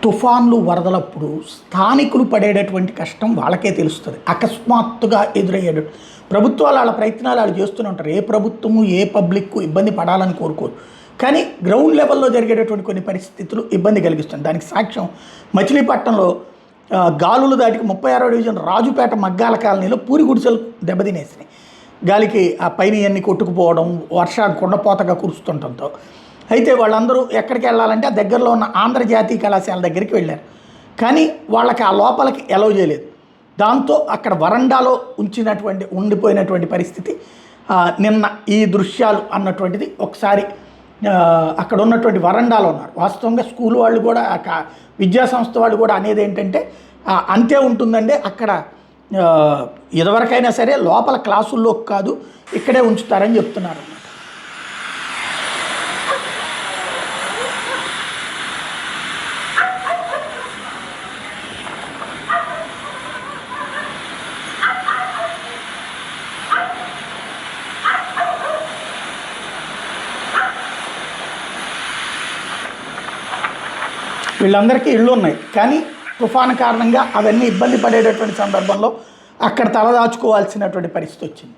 తుఫాన్లు వరదలప్పుడు స్థానికులు పడేటటువంటి కష్టం వాళ్ళకే తెలుస్తుంది. అకస్మాత్తుగా ఎదురయ్యేటట్టు ప్రభుత్వాలు వాళ్ళ ప్రయత్నాలు వాళ్ళు చేస్తూనే ఉంటారు. ఏ ప్రభుత్వము ఏ పబ్లిక్ ఇబ్బంది పడాలని కోరుకోరు, కానీ గ్రౌండ్ లెవెల్లో జరిగేటటువంటి కొన్ని పరిస్థితులు ఇబ్బంది కలిగిస్తుంది. దానికి సాక్ష్యం మచిలీపట్నంలో గాలులు దాటికి 36వ డివిజన్ రాజుపేట మగ్గాల కాలనీలో పూరి గుడిసెలు దెబ్బతినేసినాయి. గాలికి ఆ పైన అన్ని కొట్టుకుపోవడం, కుండపోతగా కురుస్తుండటంతో అయితే వాళ్ళందరూ ఎక్కడికి వెళ్ళాలంటే ఆ దగ్గరలో ఉన్న ఆంధ్రజాతీయ కళాశాల దగ్గరికి వెళ్ళారు. కానీ వాళ్ళకి ఆ లోపలికి ఎలౌ చేయలేదు. దాంతో అక్కడ వరండాలో ఉండిపోయినటువంటి పరిస్థితి. నిన్న ఈ దృశ్యాలు అన్నటువంటిది ఒకసారి అక్కడ ఉన్నటువంటి వరండాలో ఉన్నారు. వాస్తవంగా స్కూల్ వాళ్ళు కూడా విద్యాసంస్థ వాళ్ళు కూడా అనేది ఏంటంటే అంతే ఉంటుందండి, అక్కడ ఇదివరకైనా సరే లోపల క్లాసుల్లో కాదు ఇక్కడే ఉంచుతారని చెప్తున్నారు. వీళ్ళందరికీ ఇళ్ళు ఉన్నాయి, కానీ తుఫాను కారణంగా అవన్నీ ఇబ్బంది పడేటటువంటి సందర్భంలో అక్కడ తలదాచుకోవాల్సినటువంటి పరిస్థితి వచ్చింది.